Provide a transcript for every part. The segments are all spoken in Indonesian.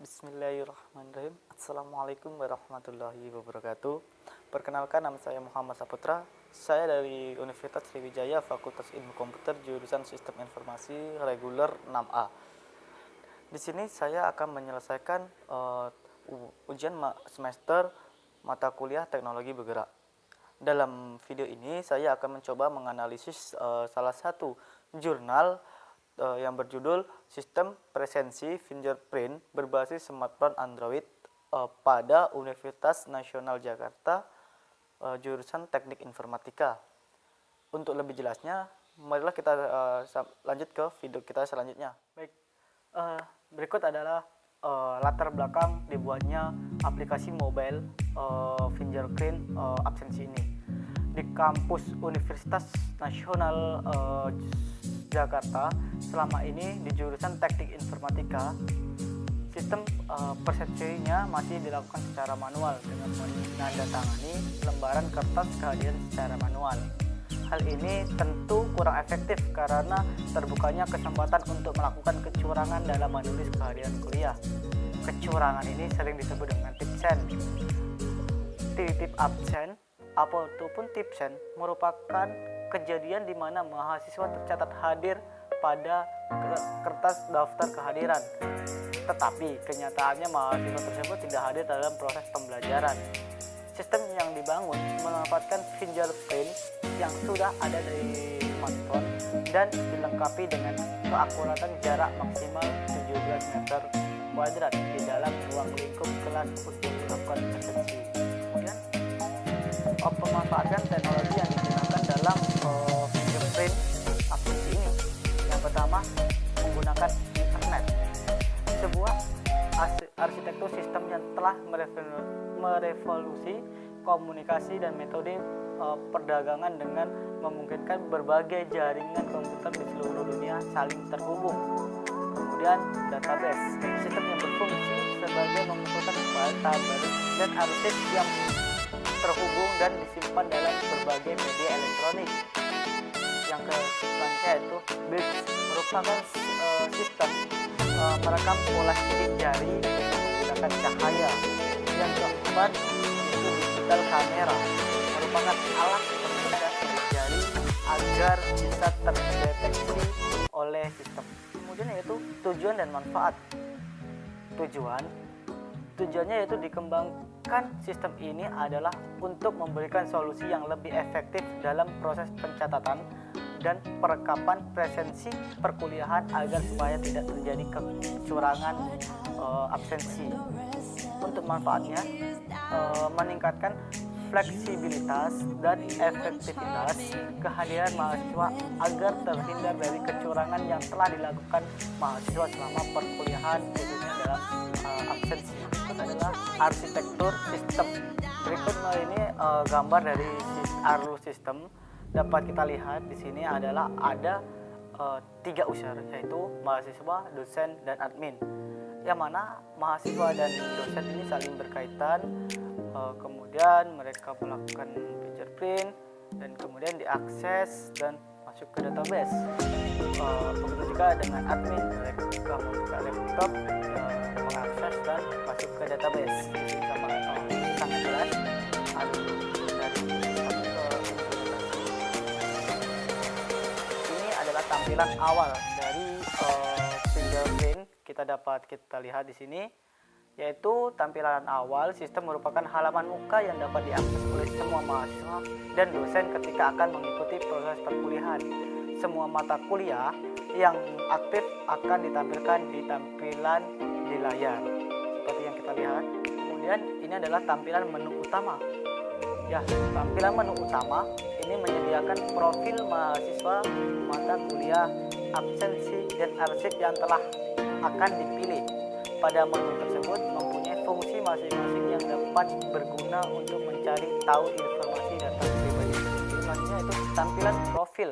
Bismillahirrahmanirrahim. Assalamualaikum warahmatullahi wabarakatuh. Perkenalkan, nama saya Muhammad Saputra. Saya dari Universitas Sriwijaya, Fakultas Ilmu Komputer, jurusan Sistem Informasi Reguler 6A. Di sini saya akan menyelesaikan ujian semester mata kuliah Teknologi Bergerak. Dalam video ini saya akan mencoba menganalisis salah satu jurnal yang berjudul Sistem Presensi Fingerprint berbasis smartphone Android pada Universitas Nasional Jakarta, jurusan Teknik Informatika. Untuk lebih jelasnya, marilah kita lanjut ke video kita selanjutnya. Baik, berikut adalah latar belakang dibuatnya aplikasi mobile fingerprint absensi ini di kampus Universitas Nasional Jakarta. Selama ini di jurusan Teknik Informatika, sistem persepsinya masih dilakukan secara manual dengan menandatangani lembaran kertas kehadiran secara manual. Hal ini tentu kurang efektif karena terbukanya kesempatan untuk melakukan kecurangan dalam menulis kehadiran kuliah. Kecurangan ini sering disebut dengan tipsen. Tip absen ataupun tipsen merupakan kejadian di mana mahasiswa tercatat hadir pada kertas daftar kehadiran, tetapi kenyataannya mahasiswa tersebut tidak hadir dalam proses pembelajaran. Sistem yang dibangun memanfaatkan fingerprint yang sudah ada di smartphone dan dilengkapi dengan keakuratan jarak maksimal 17 meter kuadrat di dalam ruang lingkup kelas untuk melakukan presensi. Kemudian pemanfaatan teknologi yang digunakan dalam fingerprint absensi ini. Yang pertama, menggunakan internet. Sebuah arsitektur sistem yang telah merevolusi komunikasi dan metode perdagangan dengan memungkinkan berbagai jaringan komputer di seluruh dunia saling terhubung. Kemudian database, sistem yang berfungsi sebagai mengumpulkan data baru dan arsip yang terhubung dan disimpan dalam berbagai media elektronik. Yang selanjutnya yaitu bridge, merupakan sistem merekam pola sidik jari dengan menggunakan cahaya. Yang keempat itu digital kamera, merupakan alat pembedah sidik jari agar bisa terdeteksi oleh sistem. Kemudian yaitu tujuan dan manfaat. Tujuannya yaitu dikembangkan sistem ini adalah untuk memberikan solusi yang lebih efektif dalam proses pencatatan dan perekapan presensi perkuliahan agar supaya tidak terjadi kecurangan absensi. Untuk manfaatnya, meningkatkan fleksibilitas dan efektivitas kehadiran mahasiswa agar terhindar dari kecurangan yang telah dilakukan mahasiswa selama perkuliahan, khususnya dalam absensi. Itu adalah arsitektur sistem. Berikut ini gambar dari Arlo sistem. Dapat kita lihat di sini adalah ada 3 unsur, yaitu mahasiswa, dosen, dan admin. Yang mana mahasiswa dan dosen ini saling berkaitan. Kemudian mereka melakukan fingerprint dan kemudian diakses dan masuk ke database. Begitu juga dengan admin, mereka membuka laptop, mengakses dan masuk ke database. Sangat jelas ada dari ini adalah tampilan awal dari fingerprint. Kita lihat di sini, yaitu tampilan awal sistem merupakan halaman muka yang dapat diakses oleh semua mahasiswa dan dosen ketika akan mengikuti proses perkuliahan. Semua mata kuliah yang aktif akan ditampilkan di tampilan di layar seperti yang kita lihat. Kemudian ini adalah tampilan menu utama. Ya, tampilan menu utama ini menyediakan profil mahasiswa, mata kuliah, absensi, dan arsip yang telah akan dipilih. Pada menu tersebut mempunyai fungsi masing-masing yang dapat berguna untuk mencari tahu informasi data pribadi. Selanjutnya itu tampilan profil.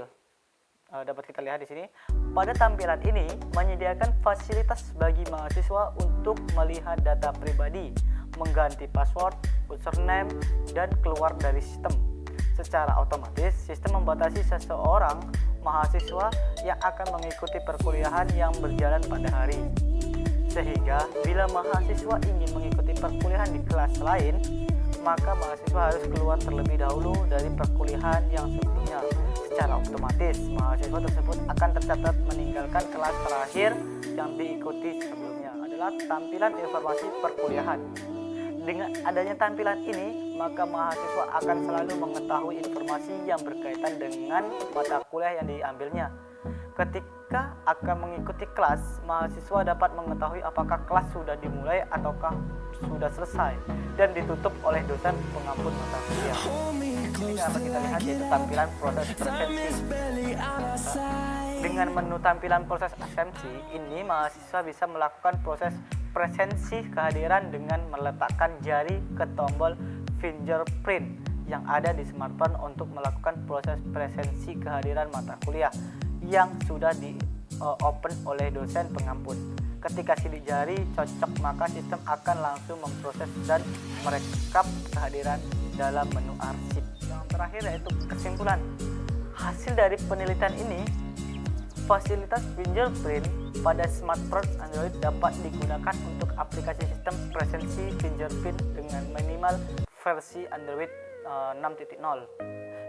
Dapat kita lihat di sini. Pada tampilan ini menyediakan fasilitas bagi mahasiswa untuk melihat data pribadi, mengganti password, username, dan keluar dari sistem. Secara otomatis, sistem membatasi seseorang mahasiswa yang akan mengikuti perkuliahan yang berjalan pada hari. Sehingga bila mahasiswa ingin mengikuti perkuliahan di kelas lain, maka mahasiswa harus keluar terlebih dahulu dari perkuliahan yang sebelumnya. Secara otomatis, mahasiswa tersebut akan tercatat meninggalkan kelas terakhir yang diikuti sebelumnya adalah tampilan informasi perkuliahan. Dengan adanya tampilan ini, maka mahasiswa akan selalu mengetahui informasi yang berkaitan dengan mata kuliah yang diambilnya. Ketika akan mengikuti kelas, mahasiswa dapat mengetahui apakah kelas sudah dimulai ataukah sudah selesai dan ditutup oleh dosen pengampun mata kuliah. Ini dapat kita lihat yaitu tampilan proses presensi. Dengan menu tampilan proses absensi ini, mahasiswa bisa melakukan proses presensi kehadiran dengan meletakkan jari ke tombol fingerprint yang ada di smartphone untuk melakukan proses presensi kehadiran mata kuliah yang sudah di open oleh dosen pengampun. Ketika sidik jari cocok, maka sistem akan langsung memproses dan merekap kehadiran dalam menu arsip. Yang terakhir yaitu kesimpulan. Hasil dari penelitian ini, fasilitas fingerprint pada smartphone Android dapat digunakan untuk aplikasi sistem presensi fingerprint dengan minimal versi Android 6.0,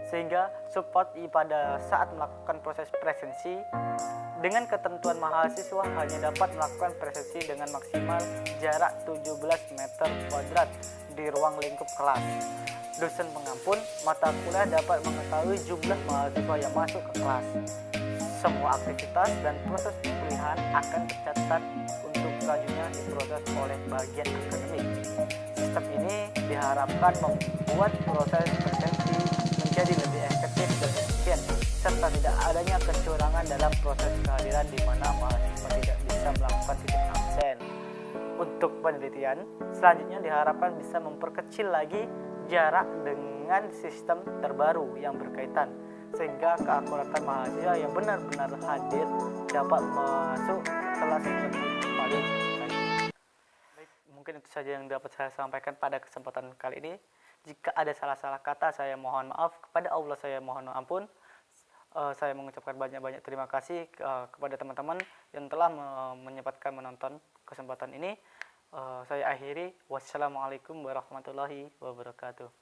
sehingga support pada saat melakukan proses presensi. Dengan ketentuan, mahasiswa hanya dapat melakukan presensi dengan maksimal jarak 17 meter kuadrat di ruang lingkup kelas. Dosen pengampun mata kuliah dapat mengetahui jumlah mahasiswa yang masuk ke kelas. Semua aktivitas dan proses perkuliahan akan tercatat untuk selanjutnya diproses oleh bagian akademik. Sistem ini diharapkan membuat proses presensi menjadi lebih efektif dan efisien, serta tidak adanya kecurangan dalam proses kehadiran di mana mahasiswa tidak bisa melakukan titik absen. Untuk penelitian selanjutnya diharapkan bisa memperkecil lagi jarak dengan sistem terbaru yang berkaitan, sehingga keakuratan mahasiswa yang benar-benar hadir dapat masuk kelas lebih valid. Baik, mungkin itu saja yang dapat saya sampaikan pada kesempatan kali ini. Jika ada salah-salah kata, saya mohon maaf. Kepada Allah saya mohon ampun. Saya mengucapkan banyak-banyak terima kasih kepada teman-teman yang telah menyempatkan menonton kesempatan ini. Saya akhiri. Wassalamualaikum warahmatullahi wabarakatuh.